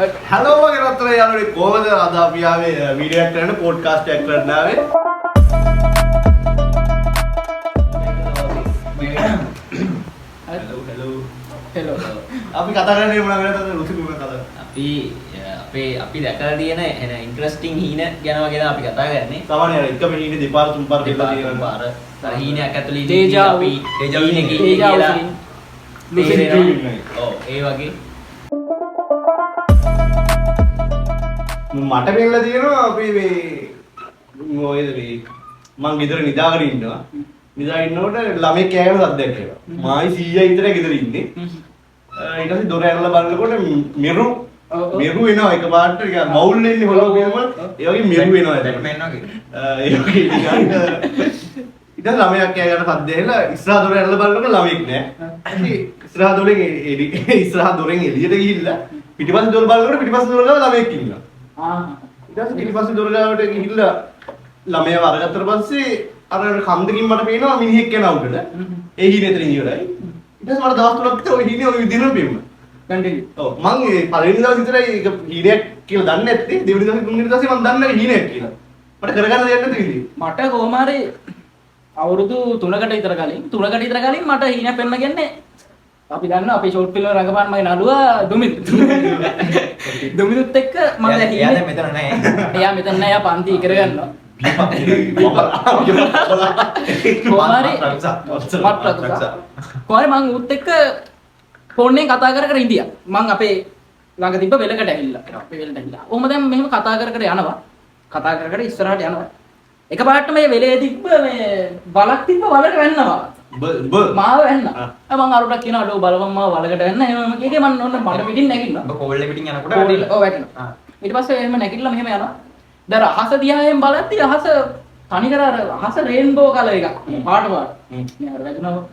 Hello වගේ රත්තරන් යාළුවනේ කොහමද අද අපි ආවේ වීඩියෝ එකක් කරන්න පොඩ්කාස්ට් එකක් කරන්න ආවේ හෙලෝ අපි කතා කරන්නේ මොනවා ගැනද රුසි මොනවා කතා අපි දැකලා තියෙන එන ඉන්ටරෙස්ටිං හීන ගැන වගේ අපි කතා කරන්නේ. සාමාන්‍ය අර එකම හීනේ දෙපාර තුන්පාර කියලා තියෙන පාර තර හීනයක් ඇතුළේ ඉඳි අපි හීනේ කියලා ඔව් ඒ වගේ මට වෙලා තියෙනවා අපි මේ මොකේද මේ මං ගෙදර නිදාගෙන ඉන්නවා නිදාගෙන ඉන්නකොට ළමයි කෑම සද්දයක් එනවා මායි 100යි විතර ගෙදර ඉන්නේ ඊට පස්සේ දොර ඇරලා බලනකොට මෙරු වෙනවා එකපාරට නිකන් මවුල් වෙන්නේ හොලෝ කියම ඒ වගේ මෙරු වෙනවා බැට්මන් වගේ ඒ වගේ ඊට ළමයක් කෑ ගන්න සද්ද ඇහෙලා ඉස්සරහ දොර ඇරලා බලනකොට ළමෙක් නෑ ඉස්සරහ දොරෙන් එළියට ගිහිල්ලා පිටිපස්සේ දොර බලනකොට පිටිපස්සේ දොර ගාව ළමෙක් ඉන්නවා ඊට පස්සේ පිටිපස්සේ දොර ගාවට ගිහිල්ලා ළමයා වරගත්තට පස්සේ අර කන්දකින් මට පේනවා මිනිහෙක් යන උඩට ඒ හීනේ එතනින් ඉවරයි ඊට පස්සේ මට දවස් තුනක් විතර ওই හීනේ ওই විදිහටම පේනවා කන්ටිනියු ඔව් මං ඒ පළවෙනි දවස් විතරයි ඒක හීනයක් කියලා දන්නේ නැත්තේ දෙවෙනි දවසේ තුන්වෙනි දවසේ මං දන්නේ හීනයක් කියලා මට කරගන්න දෙයක් නැති විදිහ මට කොහොම හරි අවුරුදු 3කට විතර කලින් මට හීනයක් පෙන්න ගන්නේ අපි දන්නවා අපේ ෂෝට් ෆිල්ම් රඟපාන මගේ නළුවා දුමිදුත් එක්ක මම දැන් එයා මෙතන නැහැ එයා මෙතන නැහැ එයා පන්ති ඉගෙන ගන්නවා කොහරි මං උත් එක්ක ෆෝන් එකෙන් කතා කර ඉඳියා මං අපේ ළඟ තිබ්බ වෙලකට ඇවිල්ලා අපේ වෙලට ඇවිල්ලා ඔහොම දැන් මෙහෙම කතා කර යනවා ඉස්සරහට යනවා එකපාරට මේ වෙලේ තිබ්බ මේ වලක් තිබ්බ වලට වැන්නවා මාව වැන්න මං අරුණක් කියනවා අඩෝ බලපන් මාව වලකට වැන්න එහෙම කීකේ මං ඔන්න මට පිටින් නැගිටිනවා ඔබ කෝල් එක පිටින් යනකොට වැටිලා ඔව් වැටෙනවා ඊට පස්සේ එහෙම නැගිටලා මෙහෙම යනවා දැන් අහස දිහායෙන් බලද්දි අහස තනිකර අර අහස රේන්බෝ කලර් එකක් පාට මේ අර වැදුනවා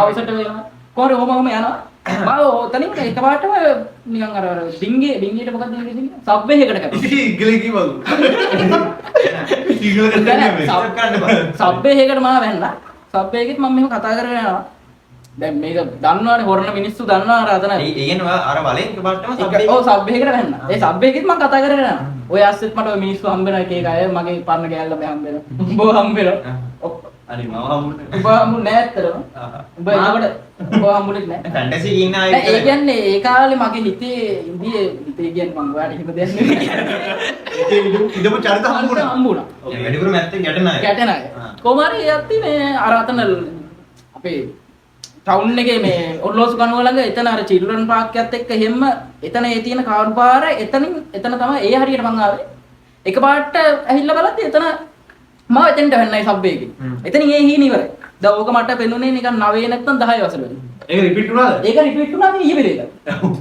අවසට වෙනවා කොහොමද ඔහොම යනවා මාව තනින් එකපාරටම නිකන් අර ඩිංගියට මොකක්ද කියන්නේ සබ්වේ එකකට කැපුවා ඉංග්‍රීසි කිව්වලු සබ්වේ එකකට මාව වැන්නා සබ්වේ එකෙත් මම මෙහෙම කතා කරගෙන යනවා දැන් මේක දන්නවනේ හොරන මිනිස්සු දන්නවා අර අතන ඒ කියන්නේ අර වලෙන් එකපාරටම සබ්වේ ඔව් සබ්වේ එකකට වැන්නා ඒ සබ්වේ එකෙත් මම කතා කරගෙන යනවා ඔය ඇස්සෙත් මට ඔය මිනිස්සු හම්බෙනවා එක එක අය මගේ පරණ ගෑල්ලා මම හම්බෙනවා උඹ හම්බෙනවා අනේ මම හම්බුනේ උඹ හම්බුනේ නැහැ ඇත්තටම උඹ එනකොට උඹ හම්බුනේ නැහැ ෆැන්ටසි ඉන්න අය ඒ කියන්නේ ඒ කාලේ මගේ හිතේ කියන්නේ මම ඔයාලට හිත දෙන්නේ ඉදම චරිත හම්බුණා වැඩිපුර මැත්තේ ගැටෙන අය කොහොම හරි යatti මේ අර අතන අපේ ටවුන් එකේ මේ ඔර්ලෝසු කනුව ළඟ එතන අර චිල්ඩ්‍රන් පාර්ක් එකත් එක්ක හැම එතන ඒ තියෙන කාර් පාර එතන තමයි ඒ හරියට මං ආවේ එකපාරට ඇහිල්ලා බලද්දි එතන මම එතනට වෙන්නයි සබ් එකේ එතනින් ඒ හීන ඉවරයි දැන් ඕක මට පෙන්නුනේ නිකන් 9 නැත්නම් 10 වසර වෙලයි ඒක රිපීට් වුණාද ඒක රිපීට් වුණා මේ ඊයේ වෙලේද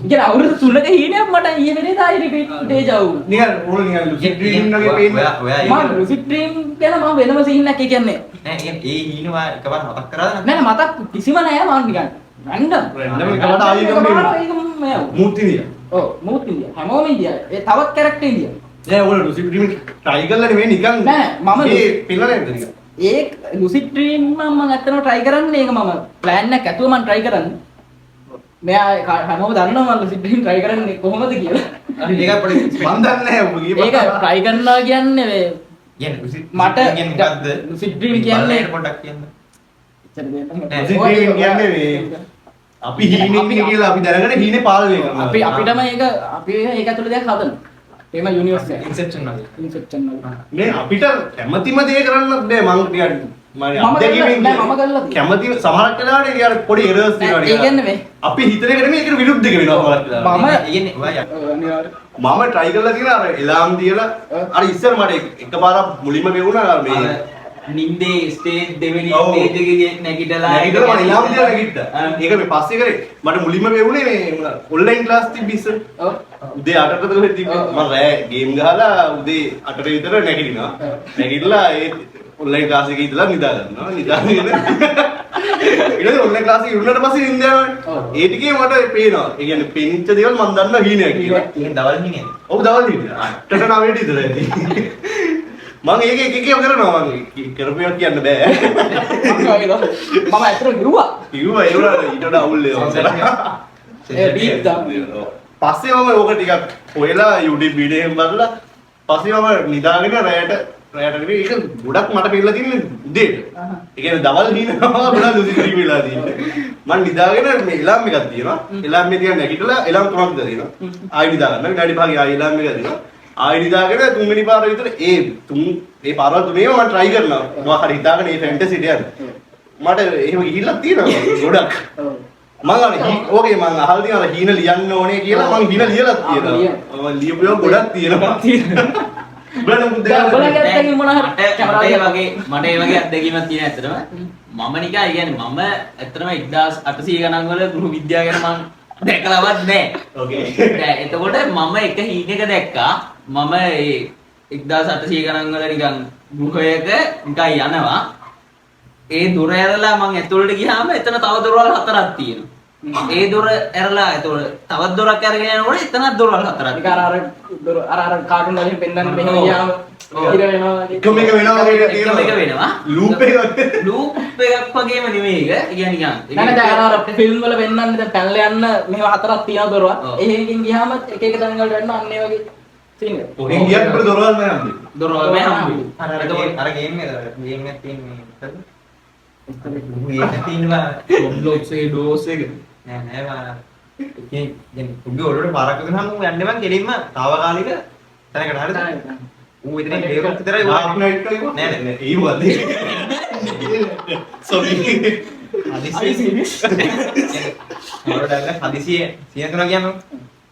ඉතින් අවුරුදු 3ක හීනයක් මට ඊයේ වෙලේද ආයි රිපීට් ඩේජ් ආවු නිකන් ඕන නිකන් ලුසිඩ් ඩ්‍රීම් වගේ පේන්නේ මම ලුසිඩ් ඩ්‍රීම් ගැන මම වෙනම සීන් එකක් කියන්නේ නෑ ඒ හීන වා එකපාර මතක් කරාද නෑ මතක් කිසිම නෑ මම නිකන් රැන්ඩම් එකකට ආයෙකම මූත් ඉන්දියා ඔව් මූත් ඉන්දියා හැමෝම ඉන්දියා ඒ තවත් කැරක්ටර් ඉන්දියා නෑ ඔය ලුසිඩ් ඩ්‍රීම් try කරලා නෙවෙයි නිකන් නෑ මම මේ පිළලා නේද නිකන් ඒ ලුසිඩ් ඩ්‍රීම් මම ඇත්තටම try කරන්නේ ඒක මම plan එකක් ඇතුව මම try කරන්නේ මෙයා හැමෝම දන්නවා මම ලුසිඩ් ඩ්‍රීම් try කරන්නේ කොහොමද කියලා හරි ඒක පොඩි මම දන්නේ නැහැ ඔබ කියපන් ඒක try කරනවා කියන්නේ මේ කියන්නේ මට මොකද්ද ලුසිඩ් ඩ්‍රීම් කියන්නේ පොඩ්ඩක් කියන්න ලුසිඩ් ඩ්‍රීම් කියන්නේ මේ අපි හීනෙන්නේ කියලා අපි දැනගෙන හීනේ පාලනය කරනවා අපිටම අපි ඒක ඇතුළේ දෙයක් හදනවා එහෙම යුනිවර්ස් එක ඉන්සෙප්ෂන් වගේ මේ අපිට කැමැතිම දේ කරන්නත් බෑ මම ටිකක් මම අත්දැකීමෙන් මම කරලා කැමැති සමහරක් වෙලාවට ඒ කියන්නේ පොඩි එරර්ස් තියෙනවා ඒ කියන්නේ මේ අපි හිතන එක නෙමෙයි ඒකට විරුද්ධ එක වෙනවා සමහරක් වෙලාවට මම කියන්නේ ඔයා මම try කරලා තියෙන අර එලාම් තියලා අර ඉස්සර මට එකපාරක් මුලින්ම ගෙවුණා මේ නින්දේ ස්ටේජ් දෙවෙනි ස්ටේජ් එකේ නැගිටලා මම එලාම් තියලා නැගිට්ටා ඒක මේ පස්සේ කරේ මට මුලින්ම ගෙවුනේ මේ ඔන්ලයින් ක්ලාස් තිබ්බ ඉස්සර උදේ 8ට විතර තිබ්බේ මම රෑ ගේම් ගහලා උදේ 8ට විතර නැගිටිනවා නැගිටලා ඒ ඔන්ලයින් ක්ලාස් එකේ ඉඳලා නිදා ගන්නවා නිදාගෙන ඊට ඔන්ලයින් ක්ලාස් එකේ ඉන්නට පස්සේ නින්ද යනවා ඒ ටිකේ මට පේනවා ඒ කියන්නේ පෙනිච්ච දේවල් මම දන්නවා හීනයක් කියලා ඒක දවල් හිනේ ඔව් දවල් හිනේ 8ට 9ට ඉඳලා ඇති මම ඒක එක එක කරනවා මම කරපියක් කියන්න බෑ මම ඇත්තට ගිරුවා ඒ වුණාට ඊට වඩා අවුල් ඒ බීට් දාන්න පස්සේ මම ඕක ටිකක් ඔයලා YouTube වීඩියෝ එකක් බලලා පස්සේ මම නිදාගෙන රැයට නෙවෙයි ඒක ගොඩක් මට පෙන්නලා තියෙන්නේ උදේට. ඒ කියන්නේ දවල් දිනනවා ගොඩක් දුසිරි වෙලා තියෙන්නේ. මම නිදාගෙන මේ එලාම් එකක් තියෙනවා. එලාම් එක තියන් නැගිටලා එලාම් තුනක් දාලා ආයෙ නිදා ගන්න. විනාඩි 5කින් ආයෙ එලාම් එක දෙනවා. ආයෙ නිදාගෙන තුන්වෙනි පාර විතර ඒ පාරවල් තුනේම මම try කරනවා. මොකක් හරි හිතාගෙන මේ fantasy එක යන්න. මට එහෙම ගිහිල්ලා තියෙනවා ගොඩක්. මම අර ඕකේ මම අහලා තියෙනවා හීන ලියන්න ඕනේ කියලා මම හීන ලියලා තියෙනවා. මම ලියපුවා ගොඩක් තියෙනවා. බලන්න මුද්ද බලන්න ඇත්තකින් මොන හරි මට ඒ වගේ අත්දැකීමක් තියෙන ඇත්තටම මම නිකන් කියන්නේ මම ඇත්තටම 1800 ගණන් වල ගෘහ විද්‍යාව ගැන මම දැකලවත් නැහැ. ඕකේ. දැන් එතකොට මම එක හීනක දැක්කා මම ඒ 1800 ගණන් වල නිකන් ගෘහයක නිකන් යනවා ඒ දොර ඇරලා මම ඇතුළට ගියාම එතන තව දොරවල් හතරක් තියෙනවා. ඒ දොර ඇරලා එතකොට තවත් දොරක් අරගෙන යනකොට එතනත් දොරවල් හතරක්. ඒක අර කාටුන් වලින් පෙන්නන්නේ මෙහෙම ගියාම ඉර වෙනවා වගේ. එකම එක වෙනවා වගේ එකම එක වෙනවා. ලූප් එකක් වගේම නෙමෙයි ඒක. ඒ කියන්නේ නිකන් නෑ දැන් අර ෆිල්ම් වල වෙන්නන්නේ දැන් පැනලා යන්න මෙහෙම හතරක් තියෙන දොරවල්. එහෙකින් ගියාම එක එක තැන් වලට වෙන්න අන්න ඒ වගේ සීන් එක. කොහෙන් ගියත් අපිට දොරවල් නෑ හම්බෙන්නේ. දොරවල් නෑ හම්බෙන්නේ. අර ගේම් එකක් තියෙන්නේ ගේම් එකක් තියෙනවා කොම්බ්ලොක්ස් ඒ ඩෝස් එක නෑ මම දැන් උගේ ඔළුවට පාරක් ගහනම යන්නේ මං කෙලින්ම తాවකාලික තැනකට හරිද ඌ ඉතින් බේරුම් විතරයි ඩාර්ක් නයිට් එක නෑ නෑ ඒ වද සෝරි මොරඩල්ල හදිසිය 103 ගියාම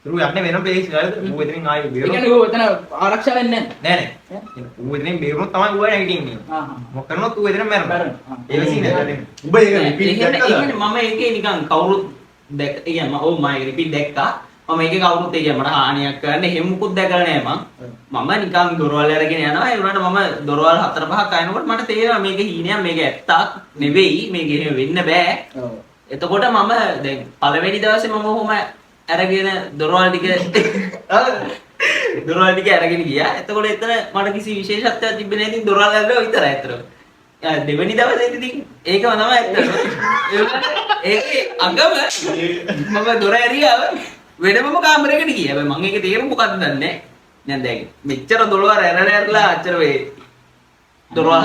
ඌ යන්නේ වෙන ප්ලේස් වලද ඌ ඉතින් ආයෙ ඒ බේරුම් කියන්නේ ඌ එතන ආරක්ෂා වෙන්නේ නෑ ඌ ඉතින් බේරුම් තමයි ඌ නැගිටින්නේ මොකක් කරනොත් ඌ ඉතින් මැරෙනවා ඒ වසින් නේද උඹ ඒක රිපීට් ඒකනේ මම ඒකේ නිකන් කවුරුත් දැක්ක ඒ කියන්නේ මම ඒක රිපීට් දැක්කා මම ඒකේ කවුරුත් ඒ කියන්නේ මට හානියක් කරන්න එහෙම මුකුත් දැකලා නෑ මම නිකන් දොරවල් අරගෙන යනවා ඒ වුණාට මම දොරවල් 4-5ක් අයනකොට මට තේරෙනවා මේක හීනයක් මේක ඇත්තක් නෙවෙයි මේක එහෙම වෙන්න බෑ එතකොට මම දැන් පළවෙනි දවසේ මම කොහොම අරගෙන දොරවල් ටික අරගෙන ගියා. එතකොට එතන මට කිසි විශේෂත්වයක් තිබෙන්නේ නැහැ. ඉතින් දොරවල් අරලා විතරයි අතර. දෙවෙනි දවසේ ඉතින් ඒකම තමයි ඇත්තට. ඒකේ අගම මම දොර ඇරියා වෙනමම කාමරයකට ගියා. හැබැයි මම ඒකේ තේරුම මොකක්ද දන්නේ නැහැ. දැන් දැන් මෙච්චර දොරවල් ඇරලා අච්චර වේ. දොරවල්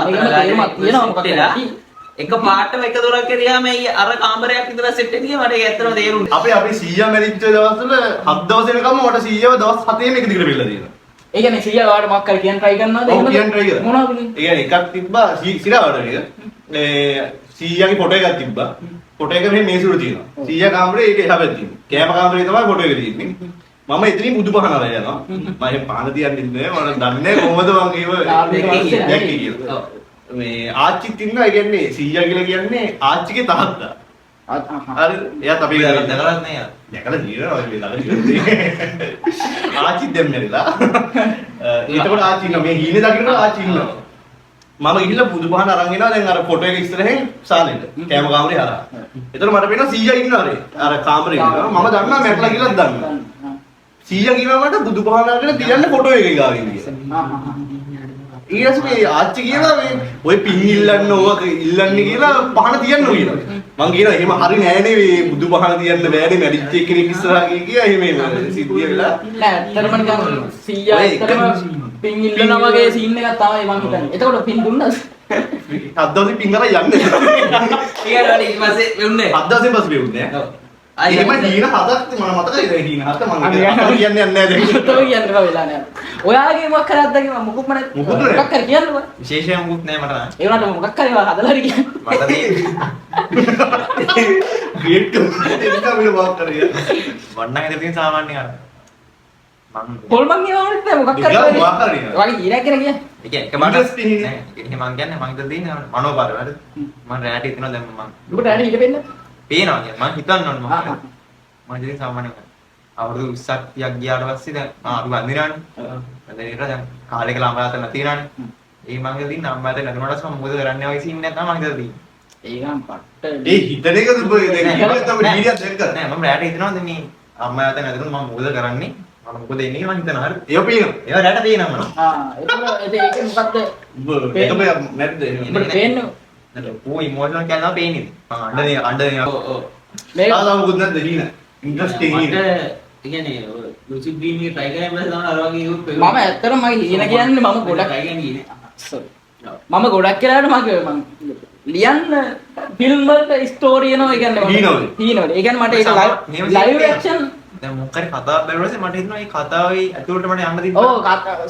හතරක් එක පාටම එක දොරක් ඇරියාම අර කාමරයක් විතර සෙට් එකේ මට ඒක ඇත්තටම තේරුණා. අපි 100 මැරිච්ච දවස්වල 7 දවස් වෙනකම් මට 100ව දවස් 7ෙම එක දිගට බෙල්ලලා තියෙනවා. ඒ කියන්නේ 100 වාට මොකක් හරි කියන්න try කරනවද? ඔව් කියන්න try කරා. මොනවද? ඒ කියන්නේ එකක් තිබ්බා සිරාවට නේද? ඒ 100ගේ ෆොටෝ එකක් තිබ්බා. ෆොටෝ එක මෙහෙම මේසුර තියෙනවා. 100 කාමරේ ඒක එහා පැත්තේ තියෙනවා. කෑම කාමරේ තමයි ෆොටෝ එක තියෙන්නේ. මම එතනින් බුදු පහනවල යනවා. මම පහන තියන්නේ නැහැ. මම දන්නේ කොහොමද මම ඒව දැක්කේ කියලා. මේ ආච්චිත් ඉන්නවා. ඒ කියන්නේ 100 කියලා කියන්නේ ආච්චිගේ තාත්තා. හරි එයාත් අපි දැකලත් නෑ දැකලා දිනනවා මේ ළඟ ආච්චි දැන් මැරිලා එතකොට ආච්චි ඉන්නවා මේ හීනේ දකින්න ආච්චි ඉන්නවා මම ගිහිල්ලා බුදුපහන අරන් එනවා දැන් අර ෆොටෝ එක ඉස්සරහින් සාලෙට කැම කාමරේ හරහා එතකොට මට පේනවා 100 ඉන්නවා අර කාමරේ ඉන්නවා මම දන්නවා මැරලා කියලා දන්නවා 100 කියනවා මට බුදුපහන අරගෙන තියන්නේ ෆොටෝ එක ගාවින් කියලා ඊට පස්සේ ආච්චි කියනවා මේ ඔය පින් ඉල්ලන්න ඕක ඉල්ලන්නේ කියලා පහන තියන්න කියලා. මං කියනවා එහෙම හරි නෑනේ මේ බුදු පහන තියන්න බෑනේ මැරිච්ච කෙනෙක් ඉස්සරහා කියලා එහෙම සිද්ධිය වෙලා. නෑ ඇත්තටම නිකන් 100 ඇත්තටම පින් ඉල්ලනවා වගේ සීන් එකක් තමයි මං හිතන්නේ. එතකොට පින් දුන්නද? හත් දවසේ පින් කරලා යන්නේ. ඊට පස්සේ වෙන්නේ. හත් දවසේ පස්සේ වෙන්නේ නෑ. එහෙම හීන හතක් මම මතකයි දැන් හීන හත මම කියන්නේ නැහැ දැන්. ඔතන කියන්න වෙලා නෑ. ඔයාගේ මොකක් හරි අත්දැකීම මොකක් මම මොකක් හරි කියන්නකෝ. විශේෂයෙන් මුකුත් නෑ මට නම්. ඒ වුණාට මොකක් හරි හදලා හරි කියන්න. මට ක්‍රියේට් කරලා ඒක මොකක් කරේ. වන්නන් ඉතින් තියෙන සාමාන්‍ය අර මම පොල්මන් කියවන්නේ මොකක් හරි. මොකක් හරි. වගේ ඉරක් කියලා කියන්නේ. ඒ කියන්නේ එක මට ඒක මං කියන්නේ මං ඉතින් තියෙන මනෝපාර වැඩ. මම රැට හිතනවා දැන් මම. දුකට ඇරි ඉඳ වෙන්න. පේනවා කියන්නේ මං හිතන්න ඕන මම ඉතින් සාමාන්‍යයෙන් අවුරුදු 20ක් 30ක් ගියාට පස්සේ දැන් අපි වන්දිනානේ. දැන් දැන් කාලේක ළමයාට නැතිනානේ. ඒ මං ඉතින් අම්මාට නැතුණාට මම මොකද කරන්නේ වගේ සීන් නැත්නම් මං හිතලා තියෙන්නේ. ඒකම් පට්ට. ඒ හිතන එකද ඔබ දැන් ඉතින් තමයි වීඩියෝ දැක්කද? නෑ මම රැට හිතනවා දැන් මේ අම්මාට නැතුණු මම මොකද කරන්නේ? මම මොකද එන්නේ කියලා මං හිතනවා හරි. ඒක පේනවා. ඒවා රැට පේනවා මම. ඒක මොකද්ද? ඒක මැරිද? ඔබට පේන්නේ ඌ ඉමෝෂනල් කියනවා පේන්නේ. මං අඬන ඔව් ඔව්. මේක ආදාම මොකද නැද්ද හීන? ඉන්ට්‍රස්ටිං හීන. මට ඒ කියන්නේ ලුසිඩ් ඩ්‍රීම් එක try කරන්න බැහැ තමයි අර වගේ ඒව මම ඇත්තටම මගේ හීන කියන්නේ මම ගොඩක් try කරන්න ගියේ sorry. මම ගොඩක් වෙලාවට මගේ මම ලියන්න ෆිල්ම් වලට ස්ටෝරි එනවා ඒ කියන්නේ හීනවල. හීනවල. ඒ කියන්නේ මට ඒක ලයිව් ඇක්ෂන් දැන් මොකක් හරි කතාවක් බැලුවාම මට හිතෙනවා මේ කතාවේ ඇතුළට මට යන්න දෙන්න. ඔව්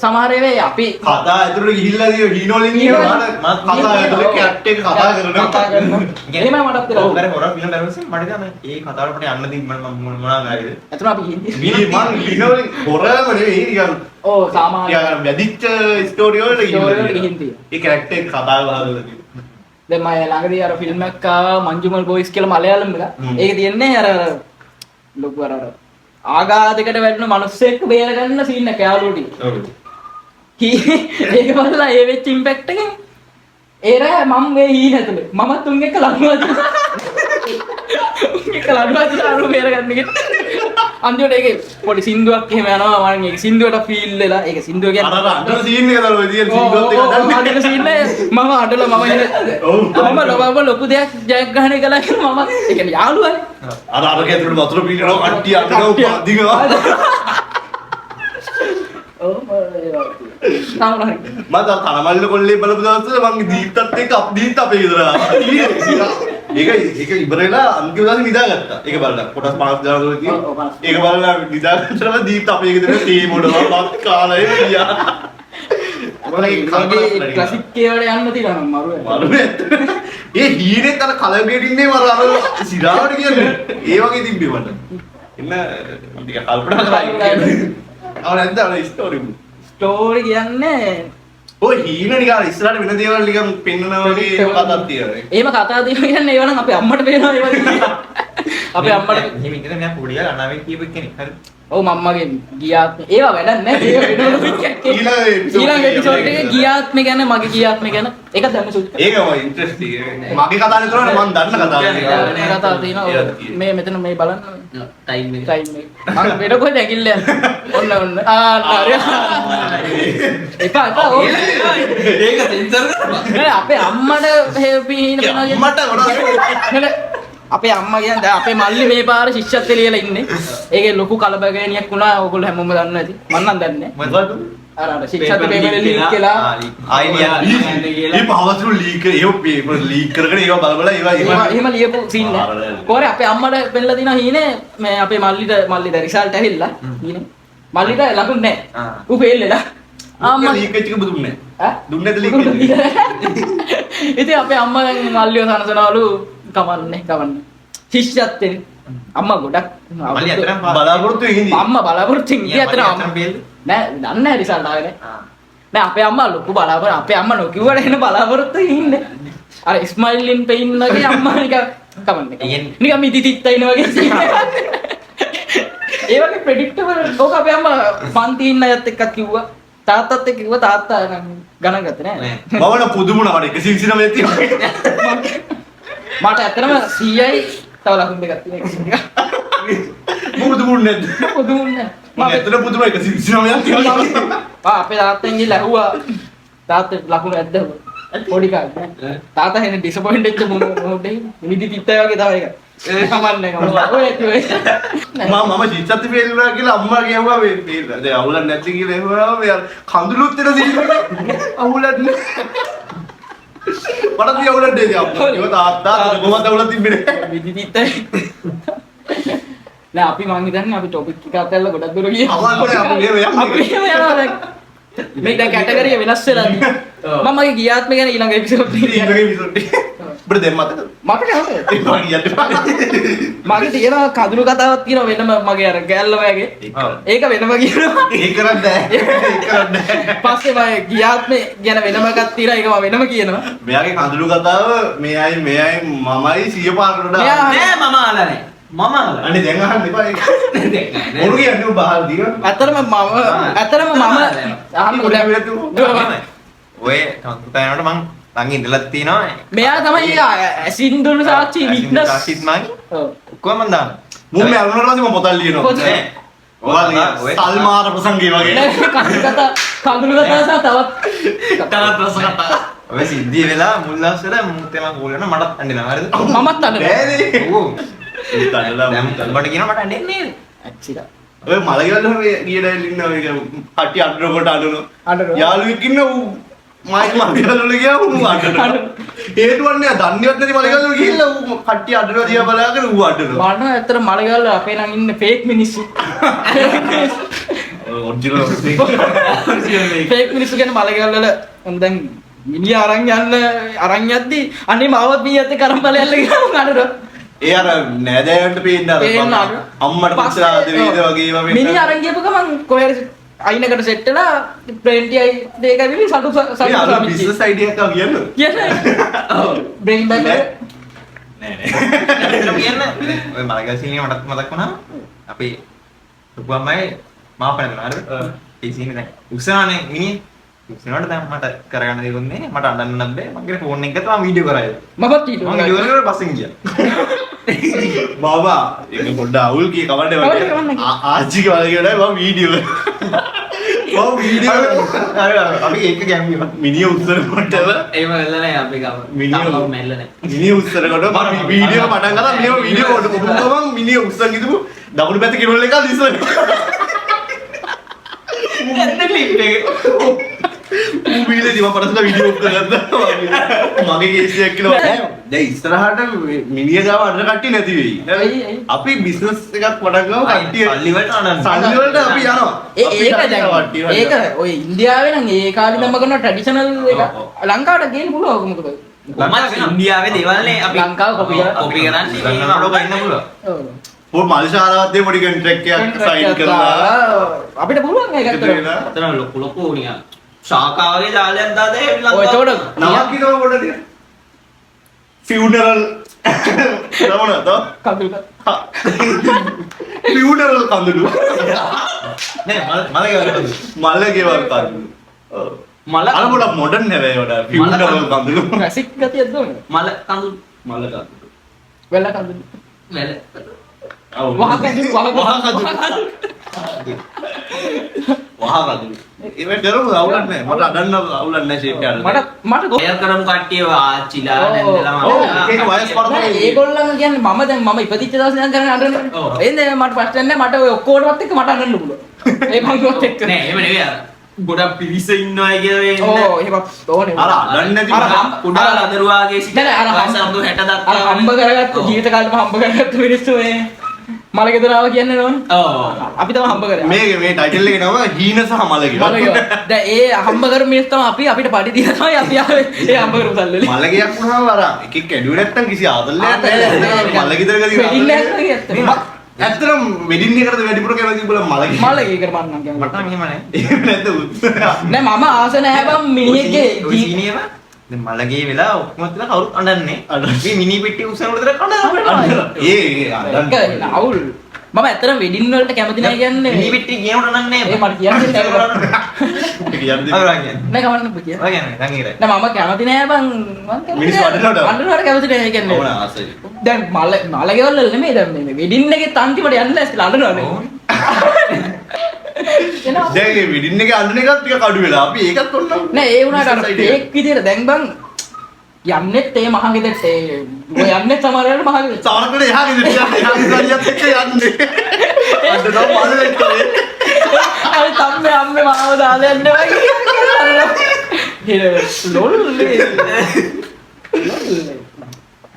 සමහර වෙලාවෙ අපි කතා ඇතුළට ගිහිල්ලා දිය හීනෝලින් කියනවා මම කතා ඇතුළේ කැට් එක කතා කරනවා. එහෙමයි මටත් ඔව් වෙලා. හොර හොර ෆිල්ම් බැලුවාම මට හිතෙනවා ඒ කතාවට මට යන්න දෙන්න මම මොනවා කරයිද. ඇත්තටම අපි හින්දි මම හීනෝලින් හොරම නෙවෙයි නිකන් ඔව් සාමාන්‍ය යාර වැදිච්ච ස්ටෝරි වලට ස්ටෝරි වලට ගිහින් තියෙනවා. ඒ කැරක්ටර් එක කතා කරලා තියෙනවා. දැන් මම ළඟදී අර ෆිල්ම් එකක් ආවා මංජුමල් බොයිස් කියලා මලයාලම් එක. ඒක තියෙන්නේ අර ලොකු අර ආඝාතයකට වැටෙන මිනිස්සෙක් බේරගන්න සීන් එක යාළුවෝටි. ඔව්. ඒක බලලා ඒ වෙච්ච ඉම්පැක්ට් එකෙන් ඒරෑ මම මේ හීන ඇතුලේ මමත් උන් එක්ක ලඟුවද උන් එක්ක ලඟුවද අර බේරගන්න එක. අන්තිමට ඒකේ පොඩි සින්දුවක් එහෙම යනවා මම ඒක සින්දුවට ෆීල් වෙලා ඒක සින්දුව අර කියන්නේ අර සීන් එක දාලා ඔය තියෙන සීන්වත් එක ගන්න. අඬන සීන් එක මම අඬලා මම ඔව්. මම ලොකු දෙයක් ජයග්‍රහණය කළා කියලා මම ඒ කියන්නේ යාළුවනේ. අර ඇතුළට වතුර පීනනවා කට්ටිය අඬනවා දිගවා. ඔව් තාමනහරි මම තනමල්ල කොල්ලේ බලපු දවසේ මම දීප්තත් එක්ක දීප්ත අපේ ගෙදර ආවා. ඒක ඉවර වෙලා අන්තිම දවසේ නිදාගත්තා. ඒක බලලා කොටස් 50 දාලා දුර තියෙන. ඔව්, 50. ඒක බලලා නිදාගත්තම දීප්ත අපේ ගෙදර තේ මොඩවා බත් කාලා ගියා. මගේ ක්ලාසික් කේවල යන්න තියෙනවා මම මරුවේ. මරුවේ. ඒ හීනෙත් අර කලබේට ඉන්නේ මර අර සිරාවට කියන්නේ. ඒ වගේ තිබ්බේ මට. එන්න ටික කල්පනා කරා. අවල නැද්ද අර ස්ටෝරි මු. ස්ටෝරි කියන්නේ ඔය හීන නිකන් ඉස්සරහට වෙන දේවල් නිකන් පෙන්වනවා වගේ කතාවක් තියෙනවා. එහෙම කතා දෙන්න කියන්නේ ඒව නම් අපේ අම්මට පේනවා ඒ වගේ. අපේ අම්මට එහෙම ඉඳලා මම පොඩි ගාලා අනාවෙන් කියපු කෙනෙක් හරි. ඔව් මම්මගෙන් ගියාත්ම ඒවා වැඩක් නැහැ. ඒක වෙනවලු ඊළඟ එපිසෝඩ් එකේ ගියාත්ම ගැන මගේ ගියාත්ම ගැන ඒක දැම්ම සුත්. ඒකම ඉන්ට්‍රස්ටිං. මගේ කතාව නේතරනේ මම දන්න කතාවක්. මේ කතාව තියෙනවා. මේ මෙතන මේ බලන්න ටයිම් එක ටයිම් එක. මම වෙන කොහෙද ඇකිල්ල ඔන්න ඔන්න. එපා එපා ඕක. ඒක සෙන්සර් කරපන් නෑ අපේ අම්මට හේපීන වෙනවා මට නේද? අපේ අම්මා කියන්නේ දැන් අපේ මල්ලි මේ පාර ශිෂ්‍යත්වයේ ලියලා ඉන්නේ. ඒකේ ලොකු කලබගෑනියක් වුණා. ඕගොල්ලෝ හැමෝම දන්නවා ඇති. මම නම් දන්නේ නැහැ. මොකද? අර ශිෂ්‍යත්ව පේපර් ලීක් කියලා ඒ පවතුරු ලීක් ඒව පේපර් ලීක් කරගෙන ඒව බල ඒවා එහෙම ලියපු සීන් එක. කොහරි අපේ අම්මට පෙන්නලා දිනා හීනේ මේ අපේ මල්ලිට රිසල්ට් ඇවිල්ලා හීනේ. මල්ලිට ලකුණු නැහැ. ඌ ෆේල් වෙලා. අම්මා ලීක් වෙච්ච එක දුන්නේ ඈ? දුන්නේද ලීක් ඉතින් අපේ අම්මා දැන් මල්ලිව සනසනවලු කමන්නේ. ශිෂ්‍යත්වෙන් අම්මා ගොඩක් මල්ලි අතරම බලාපොරොත්තු වෙන්නේ අම්මා බලාපොරොත්තු ඉන්නේ අතර අම්මා බේල්. නෑ දන්නේ නැහැ රිසල්ට් ආවේ නෑ අපේ අම්මා ලොකු බලාපොරොත්තු අපේ අම්මා නොකියුවට එන බලාපොරොත්තු ඉන්නේ අර ස්මයිලින් පෙයින් වගේ අම්මා නිකන් කමන්නේ නිකන් මිදිතිත්ත ඉන වගේ සීන් ඒ වගේ ප්‍රෙඩික්ටබල් ඕක අපේ අම්මා පන්ති ඉන්න අයත් එක්ක කිව්වා තාත්තත් එක්ක කිව්වා තාත්තා ගණන් ගත්තේ නෑ මම පුදුමුණා මට 129 තියෙනවා මට ඇත්තටම 100යි තව ලකුණු දෙකක් තියෙනවා පුදුමුන්නේ නැද්ද පුදුමුන්නේ මම ඇත්තට පුදුම 129ක් තියෙනවා අපේ තාත්තෙන් ගිහලා ඇහුවා තාත්තට ලකුණු ඇද්ද පොඩි කාලේ තාත්තා එන්නේ ඩිසපොයින්ට් වෙච්ච මොහොතේ නිදි පිටයි වගේ තමයි ඒක කමන්නේ ඔය කිව්වේ මම ජීවිතත් ෆේල් වුණා කියලා අම්මා කියවුවා මේ ෆේල් දැන් අවුලක් නැති කියලා එහුවා මේ කඳුළුත් වෙන සීන් අවුලක් නෑ මට තිය අවුලක් දෙන්නේ අම්මා ඒව තාත්තා කොහොමද අවුලක් තිබ්බේ නිදි පිටයි නෑ අපි මං හිතන්නේ අපි ටොපික් එකක් අතල්ලා ගොඩක් දුර ගියා අවුලක් අපි මේ අපි එහෙම යනවා දැන් මේ දැන් කැටගරිය වෙනස් වෙලා තියෙනවා මම මගේ ගියාත්ම ගැන ඊළඟ එපිසෝඩ් එකේ බඩ දෙන්න මතකද මතක නැහැ ඒ වගේ මගේ තියෙනවා කඳුළු කතාවක් තියෙනවා වෙනම මගේ අර ගෑල්ල වගේ ඒක වෙනම කියනවා ඒක කරන්නේ පස්සේ මම ගියාත්මේ ගැන වෙනම එකක් තියෙනවා ඒක මම වෙනම කියනවා මෙයාගේ කඳුළු කතාව මෙයයි මමයි 100 පාරකට මෙයා නෑ මම අහලා නෑ මම අහලා අනේ දැන් අහන්න එපා ඒක නෑ මොරු කියන්නේ ඔබ අහලා දිග ඇත්තටම මම අහන්න ඔය කන්තයනට මං ළඟ ඉඳලා තියෙනවා මෙයා තමයි ඇසින්දුරු සාක්ෂි විට්නස් සාක්ෂිත් මං ඔක්කොම මං දාන්න මුම් මේ අරුණට පස්සේ මම පොතල් ලියනවා පොත? ඔයාලා සල්මාර ප්‍රසංගේ වගේ කඳුළු කතා සහ තවත් ප්‍රශ්න කතා ඔය සිද්ධිය වෙලා මුල් දවස්වල මුත් එමන් කෝල් වෙනවා මටත් අඬනවා හරිද මමත් අඬනවා බෑනේ ඔව් තනලා දැන් උඹට කියනවා මට අඬෙන්නේ නේද ඇක්චිලා ඔය මලගෙවල් වල ගියලා ඉන්නවා ඒක කට්ටිය අඬනකොට අඬනවා. යාළුවෙක් ඉන්න ඌ මලගෙවල් වල ගියා ඌ අඬනවා. හේතුවන්නේ දන්නේවත් නැති මලගෙවල් වල ගිහිල්ලා ඌ කට්ටිය අඬනවා දිහා බලාගෙන ඌ අඬනවා. බලන්න ඇත්තට මලගෙවල් වල අපේ නම් ඉන්නේ ෆේක් මිනිස්සු. ඔරිජිනල් ෆේක් මිනිස්සු කියන්නේ මලගෙවල් වල දැන් මිනිහ අරන් යද්දි අනේ මාවත් මීයත් එක්ක අරන් බලයල්ල ගියා උන් අඬනවා. ඒ අර නෑදෑයන්ට පේන්න අර අම්මට පුතා ආද වේද වගේ ඒවා වෙන්න. මිනිහ අරන් ගියපු ගමන් කොහේ අයිනකට සෙට් වෙලා ප්‍රේන්ටි දෙක ඇවිල්ලා සතු බිස්නස් අයිඩියා එකක් කියන්න. කියන්නේ. ඔව්. බ්‍රේන් බෑක් නෑ කියන්නේ ඔය මලගෙවල් සීනිය මට මතක් වුණා. අපි ලොකු අම්මයි මාපැන දුන්නා හරිද? ඒ සීනේ දැන් උසානේ මිනිහ උසනට දැන් මට කරගන්න දෙන්නේ මට අඬන්නත් බෑ. මගේ ෆෝන් එක ගත්තා මම වීඩියෝ කරා. මමත් වීඩියෝ මම වීඩියෝ කරලා බස්සින් ගියා. බාබා ඒක පොඩ්ඩ අවුල් කී කවන්නේ වගේ ආච්චිගේ වගේ නෑ මම වීඩියෝ අපි ඒක ගැම්මියා. මිනිහ උස්සනකොටම එහෙම වෙලා නැහැ අපි ගම. මිනිහෝ මෙල්ල නැහැ. මිනිහ උස්සනකොට මම වීඩියෝ පටන් ගත්තා මිනිහ වීඩියෝ කොට කොහොමද මම මිනිහ උස්සන් ගිහපු දකුණු පැත්තේ කිරෝල් එක ඉස්සර ඇත්ත ක්ලිප් එක. ඌ වීඩියෝදී මම පරසලා වීඩියෝ ඔෆ් කරගත්තා මගේ කේස් එකක් කියලා දැන් ඉස්සරහට මිනිහ ගාව අnder කට්ටිය නැති වෙයි අපි බිස්නස් එකක් පටන් ගමු කට්ටිය සල්ලි වලට අනන්න. සල්ලි වලට අපි යනවා ඒක දැන් ඒක ඔය ඉන්දියාවේ නම් ඒ කාලේ නම් කරන ට්‍රැඩිෂනල් එක ලංකාවට ගේන්න පුළුවන් මොකද මම ඉන්දියාවේ දේවල් නේ අපි ලංකාව කොපි කොපි කරන්නේ. ලංකාවට ගන්න පුළුවන්. ඔව් පොල් මල් ශාලාවද්දී පොඩි කොන්ට්‍රැක්ට් එකක් සයින් කරලා අපිට පුළුවන් ඒක ඇත්තට අතන ලොකු නිකන් ශාකාවගේ ජාලයක් දාලා ඒ ලංකාව. ඔය එතකොට නමක් කියනවා පොඩ්ඩක් ෆියුනරල් නමනද කඳුල්ක ෆියුනරල් කඳුළු නෑ මලගෙවල් මල්ලගේවල් කඳුළු ඔව් මල අර පොඩක් මොඩර්න් හැබැයි වඩා ෆියුනරල් කඳුළු ක්ලාසික් ගතියක් දුන්නේ මල කඳු මල්ල කඳුළු වෙල්ල කඳුළු වැල. ඔව් වහ කඳුළු වහ කඳුළු වහ කඳුළු ඒවෙන් දරුවෝ අවුලක් නැහැ මට අදන්න අවුලක් නැහැ ෂේප් එක මට එයා කරමු කට්ටිය ආච්චිලා ඔව්. නැන්දලා ඔව් මම. ඒක වයස් නෑ පරතරය ඒගොල්ලන් කියන්නේ මම දැන් මම ඉපදිච්ච දවසේ ඉඳන් කරන්නේ අඬන්නේ. ඔව්. එන්නේ මට ප්‍රශ්න නැහැ මට ඔය ඔක්කොටවත් එක්ක මට අඬන්න පුළුවන්. ඒ මංගොත් එක්ක. නෑ එහෙම නෙවෙයි අර. ගොඩක් පිරිස ඉන්නවා කියලා වෙන්නේ. ඕ එහෙම ඕනේ. අර අඬන්නේ නැති අර මම- කුඩා ලදරුවාගේ සිට නෑ, අර වයස අවුරුදු 60 දක්වා අර හම්බ කරගත්ත ජීවිත කාලෙම හම්බ කරගත්ත මිනිස්සු මේ මල ගෙදර ආව කියන්නේ නෝන. ඔව්. අපි තමයි හම්බ කරේ. මේ ටයිටල් එකේ නම හීන සහ මලගේ මල ගෙව. දැන් ඒ හම්බ කරපු මිනිස්සු තමයි අපිට පඩි දීලා තමයි අපි ආවේ. ඒ හම්බ කරපු සල්ලි වලින්. මලගයක් වුණාම අර එකෙක් ඇඩුවේ නැත්තම් කිසි ආදල්ලයක් නැහැ මලගෙදර ගදී වෙඩින් එකක් ඇත්තටම. ඇත්තටම වෙඩින් එකකට වැඩිපුර කැමති තිබුණා මලගේ මල ගේ කර මන්නම් කියන්නේ. මට නම් එහෙම නෑ. එහෙම නැද්ද නෑ මම ආස නැහැ බම් මිනිහෙක්ගේ ඔය සීනියම දැන් මලගේ වෙලා ඔක්කොම තියලා කවුරුත් අඬන්නේ. මේ මිනි පෙට්ටිය උස්සන උඩ දාලා අඬනවා. ඒ ඒක අවුල්. මම ඇත්තටම වෙඩින් වලට කැමති නැහැ කියන්නේ. මිනි පෙට්ටිය ගේමුට අඬන්නේ ඒ මට කියන්නේ නැහැ. කියන්නේ අර කියන්නේ. නෑ කවන්න පුතිය. ඔය කියන්නේ දැන් ඉරයි. නෑ මම කැමති නෑ බං මිනිස්සු අඬනවට? අඬනවට කැමති නෑ කියන්නේ. ඕන ආසයි දැන් මල ගෙවල් වල නෙමෙයි දැන් මේ වෙඩින් එකේ අන්තිමට යන්න ලෑස්තිලා අඬනවනේ. එනවා. දැන් මේ වෙඩින් එකේ අඬන එකත් ටික කඩු වෙලා අපි ඒකත් ඔන්න නෑ ඒ වුණාට අර ෆේක් විදියට දැන් බං යන්නෙත් ඒ මහගෙදරට ඒ ඔය යන්නෙත් සමහර වෙලාවට මහගෙදරට. සමහරකට එහා ගෙදරට එහා ගෙදරියත් එක්ක යන්නේ අඬනවා මලෙක් වගේ අර තම්මේ අම්මේ මාව දාලා යන්න වගේ. ලොල්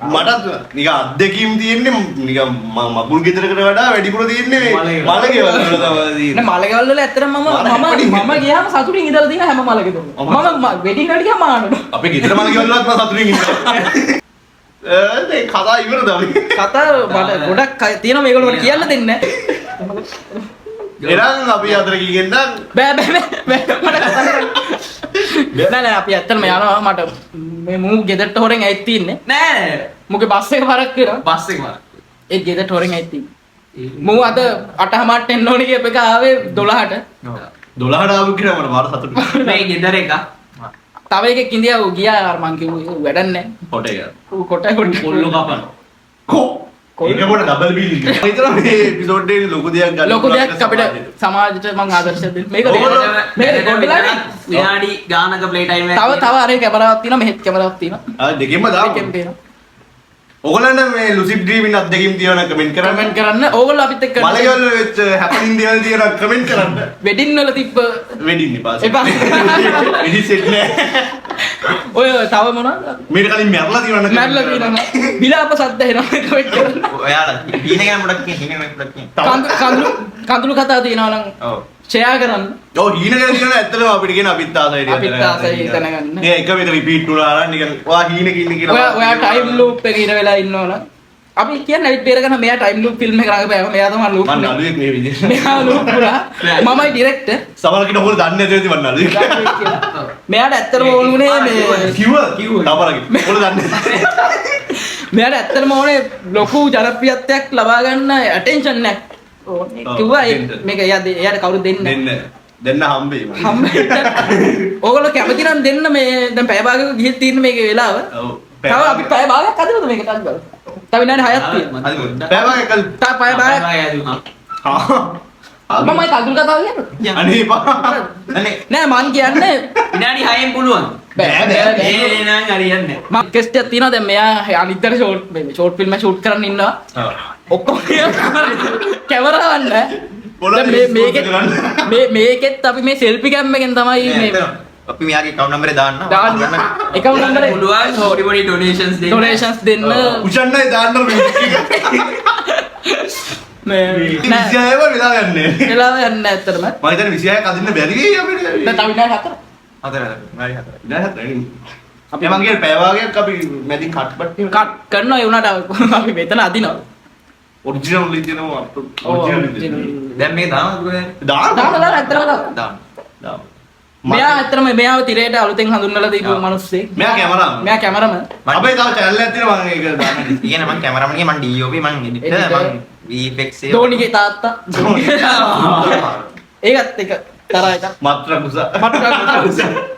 මටත් නිකන් අත්දැකීම් තියෙන්නේ නිකන් මගුල් ගෙදරකට වඩා වැඩිපුර තියෙන්නේ මේ මලගේ වල තමයි තියෙන්නේ. නෑ මල ගෙවල් වල ඇත්තටම මම ගියාම සතුටින් ඉඳලා තියෙන හැම මල ගෙදරම. මම වෙඩින් වලට ගියාම ආනනවා. අපේ ගෙදර මල ගෙවල්වත් මම සතුටින් ඉන්නවා. ඒ කතා ඉවරද අපි? කතා මට ගොඩක් තියෙනවා මේගොල්ලෝ මට කියන්න දෙන්නේ නැහැ. එරන් අපි අතර කීගෙන් නම් බෑ මට කතා කරන්න. නෑ අපි ඇත්තටම යනවා මට මේ මූ ගෙදරට හොරෙන් ඇවිත් තින්නේ. නෑ මුගේ බස් එක පරක් කරා. බස් එක මර. ඒ ගෙදරට හොරෙන් ඇවිත් තින්නේ. මූ අද 8:00ට එන්න ඕනේ කියප එක ආවේ 12ට. 12ට ආපු කියලා මට මාර සතුටුයි. මේ ගෙදර එක තව එකෙක් ඉඳියා ඌ ගියා අර මං කිව්වේ ඌ වැඩක් නැහැ. කොට එක. ඌ කොට කොල්ල කපන. ඒක පොඩ ඩබල් බීල් එක. හිතලා මේ එපිසෝඩ් එකේ ලොකු දෙයක් ගන්න. ලොකු දෙයක් අපිට සමාජයට මං ආදර්ශ දෙන්න. මේක මේක ගොඩලානේ. විනාඩි ගානක ප්ලේ ටයිම් තව අර කැමරාවක් තියෙනවා මෙහෙත් කැමරාවක් තියෙනවා. දෙකෙන්ම දාමු. දෙකෙන් තියෙනවා. ඔයගොල්ලන්ට මේ lucid dreaming අත්දැකීම් තියෙනවා කමෙන්ට් කරන්න. කමෙන්ට් කරන්න. ඕගොල්ලෝ අපිත් එක්ක මලගෙවල් වෙච්ච හැපනින් දේවල් තියෙනවා කමෙන්ට් කරන්න. වෙඩින් වල තිබ්බ වෙඩින් එපා. එපා. වෙඩින් සෙට් නෑ. ඔය තව මොනවද? මීට කලින් මැරලා තියෙනවා මැරලා තියෙනවා. විලාප සද්ද එනවා කමෙන්ට් කරන්න. ඔයාලා හීන ගැන පොඩක් කියන්න හීන ගැන පොඩක් කියන්න. කඳුළු කතා තියෙනවා නම් ඔව් ෂෙයා කරන්න. ඔව් හීන ගැන කියන ඇත්තටම අපිට කියන අපිත් ආසයි අපිත් ආසයි දැනගන්න. මේ එක එක රිපීට් වුණා නම් නිකන් ඔයා හීන කින්න කියලා. ඔයා ටයිම් ලූප් එකේ ඉර වෙලා ඉන්නවනම් අපි කියන්නේ ඇවිත් බේරගන්න මෙයා ටයිම් ලූප් ෆිල්ම් එක රඟපෑම මෙයා තමයි ලූප් මම නළුවෙක් මේ විදිහට. මෙයා ලූප් පුරා මමයි ඩිරෙක්ටර් සමහරකට ඔයගොල්ලෝ දන්නේ නැති වෙති මම නළුවෙක්. මෙයාට ඇත්තටම ඕනුනේ මේ කිව්වා සමහරකට ඔයගොල්ලෝ දන්නේ නැහැ. මෙයාට ඇත්තටම ඕනේ ලොකු ජනප්‍රියත්වයක් ලබා ගන්න ඇටෙන්ෂන් එකක් ඕනේ කිව්වා මේක එයාට කවුරුත් දෙන්නේ දෙන්න හම්බෙයි මම. හම්බෙන්න ඕගොල්ලෝ කැමති නම් දෙන්න මේ දැන් පැය භාගයක ගිහින් තියෙන මේකේ වෙලාව ඔව්. තව අපි පැය භාගයක් හදමුද මේක ටක් බලන්න තව විනාඩි 6ක් තියෙනවා බෑවා එකල්. තව පැය භාගයක් මමයි කඳුළු කතාව කියන්නේ අනේ පා. අනේ නෑ මං කියන්නේ විනාඩි 6න් පුළුවන්. බෑ බෑ බෑ ඒ නං හරියන්නේ මම රික්වෙස්ට් එකක් තියෙනවා දැන් මෙයා අනිත්තර ෂෝට් ෆිල්ම් එක ෂූට් කරන්න ඉන්නවා ඔක්කොම කැමරාවන්න මේකෙත් අපි මේ සෙල්ෆි කැම් එකෙන් තමයි මේ අපි මෙයාගේ account number දාන්න දාන්න account number පුළුවන් පොඩි පොඩි donations දෙන්න. donations දෙන්න උෂන්නයි දාන්න මේ නෑ 26ව වෙලා යන්නේ. වෙලාව යන්න ඇත්තටම මම හිතන්නේ 26ක් අදින්න බැරි වෙයි අපිට. දැන් තව විනාඩි 4 හතර හරි හතර විනාඩි 4 නේ. අපි මං කියන්නේ පැය වාගයක් අපි මැදින් කට් බට් කට් කරනවා ඒ උනාට අපි මෙතන අදිනවා ඔරිජිනල් ලියනවා ඔරිජිනල් දැන් මේක දාන්නද දාන්න දාලා ඇත්තටම දාන්න දාන්න. මෙයා ඇත්තටම මෙයාව තිරයට අලුතෙන් හඳුන්වලා දීපු මිනිස්සෙක් මෙයා කැමරාමන්. මෙයා කැමරාමන් අපේ තව channel එකක් තියෙනවා මම ඒක දාන්න. කියන මම කැමරාමන් මම DOP මම එඩිටර් මම VFX එක ධෝනිගේ තාත්තා ඒකත් එක තරහ එකක් මාත්‍ර කුස.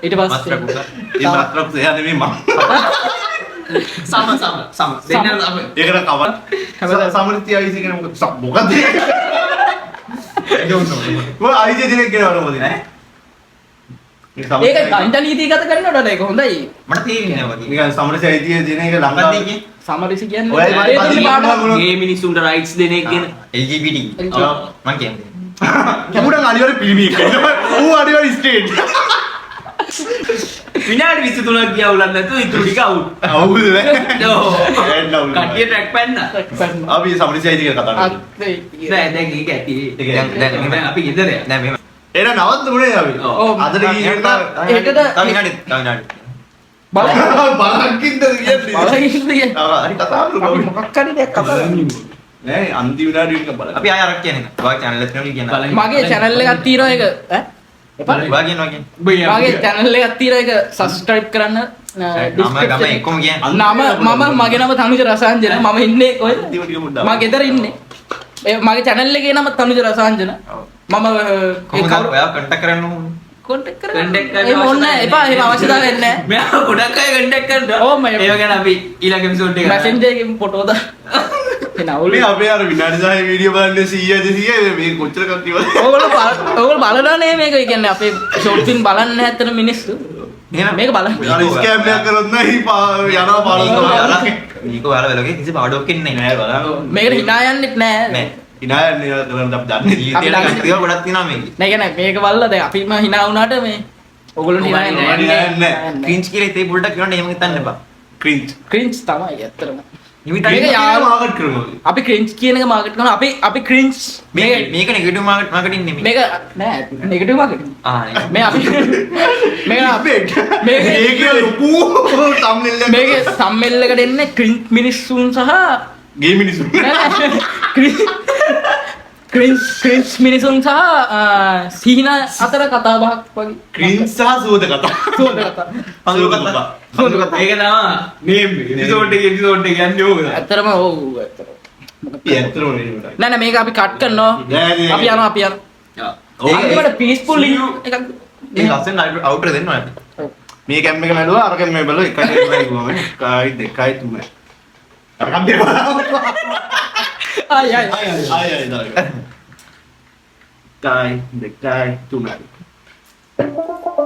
ඊට මාත්‍ර පස්සේ කුස. ඒ මාත්‍ර කුස එයා නෙමෙයි මම. සම දෙන්න සම. ඒකට කවර සමෘද්ධි අයිසි කියන මොකක්ද? මොකද අයිසි දෙනෙක් කියනවද මොකද? ඒක ගණිත නීතිගත කරනකොට ඒක හොඳයි මට තේරෙන්නේ නැහැ වගේ නිකන් සමෘද්ධි අයිතිය දෙන එක මොකක්ද ලංකාවේ කියන්නේ සමරිසි කියන්නේ ඔයයි ඒ දෙන්නේ පාඩම. ගේ මිනිස්සුන්ට rights දෙන එක ගැන. LGBT ඔව්. මම කියන්නේ කැමුඩන් අනිවාර්ය පිළිමියෙක් කරනවා. ඌ අනිවාර්ය ස්ටේජ්. විනාඩි 23ක් ගියා උලන් නැතුව ඉතුරු ටික අවුට්. අවුල් නේ. ඔව්. එන්න අවුල්. කට්ටිය ට්‍රැක් පැන්න. අපි සමෘද්ධි අයිතිය ගැන කතා කරමු. නෑ දැන් ඒක ඇති. දැන් අපි ගෙදර යනවා. දැන් මෙහෙම එන නවත්ත මුනේ අපි. ඔව්. අදට ගිහින් ඒකද තව විනාඩි බලන්න බලකින්ද කියන්නේ. බලන්න කියන්නේ හරි කතා අපි කරමු. මොකක් හරි දෙයක් කතා කරමු නෑ අන්තිම විනාඩි එක බලන්න. අපි ආය අරක් කියන්නේ ඔයා channel එකත් නෙවෙයි කියන්නේ මගේ channel එකක් තියෙනවා ඒක ඈ එපා ඔයා කියනවා කියන්නේ මගේ channel එකක් තියෙනවා ඒක subscribe කරන්න නම ගම description එක්කම කියන්නේ නම මම මගේ නම තනුජ රසාංජන මම ඉන්නේ ඔය අන්තිම ටික මුද්දා. මම ගෙදර ඉන්නේ ඒ මගේ channel එකේ නම තනුජ රසාංජන මම කොහොමද ඔයා contact කරන්න ඕනේ contact Contact කරන්න කරන්න ඒ මොන්න එපා එහෙම අවශ්‍යතාවයක් නැහැ මෙයා ගොඩක් අය කන්ටැක්ට් කරනවා. ඕ මම ඒව ගැන අපි ඊළඟ එපිසෝඩ් එක messenger එකෙන් ෆොටෝ දා එන අවුල් මේ අපේ අර විනාඩි 10 වීඩියෝ බලන්නේ 100 මේ කොච්චර කන්තිවද? ඕගොල්ලෝ බලනවා නේ මේක කියන්නේ අපේ ෂෝට් ෆිල්ම් බලන්නේ නැත්තර මිනිස්සු එහෙනම් මේක බලන්න අර ස්කෑම් එකක් කරොත් නෑ යනවා පාරක්. මේක ඔයාලා වෙලගේ කිසි පාඩුවක් ඉන්නේ නෑ බලන්න. මේකට hina යන්නෙත් නෑ නෑ ඉනායන්නේ කරන්න අපි දන්නේ. ජීවිතේට ගන්න දේවල් ගොඩක් තියෙනවා මේකේ නෑ කියන්නේ මේක බලලා දැන් අපිම hina වුණාට මේ ඕගොල්ලෝ hina නෑ, යන්නේ නෑ. ක්‍රින්ජ් කියලා ඉතින් පොඩ්ඩක් කියන්න එහෙම හිතන්න එපා ක්‍රින්ජ්. ක්‍රින්ජ් තමයි ඇත්තටම නිමිත මේක යාළු- මාකට් කරමු. අපි ක්‍රින්ජ් කියන එක මාකට් කරනවා අපි ක්‍රින්ජ් මේක නෙගටිව් මාකටින් නෙමෙයි මේක නෑ නෙගටිව් මාකට් ආ නේ. මේ අපි මේක මේකේ ලොකු thumbnail එකක්. මේකේ සම්මෙල් එකට එන්නේ ක්‍රින්ජ් මිනිස්සුන් සහ ගේ මිනිස්සු. ක්‍රින්ජ් මිනිසුන් සහ සිහින අතර කතා බහක් වගේ ක්‍රින්ජ් සහ සුවද කතා. සුවඳ කතා සුවද කතා. සුවඳ කතා ඒක තමයි නේම් එපිසෝඩ් එක යන්නේ ඕක. ඇත්තරම ඔව් ඇත්තටම ඇත්තටම නෙමෙයි. නෑ නෑ මේක අපි කට් කරනවා නෑ, අපි යනවා අන්තිමට පීස්ෆුල් එකක් ඒ ලස්සන අවුටර් දෙන්න ඕනේ මේ කැම් එක මැඩුවා අර කැම් එක බැලුවා 1 2 3 1 2 අර කම් දෙපා. ආයි ආයි ආය දාගන්න. 1 2 3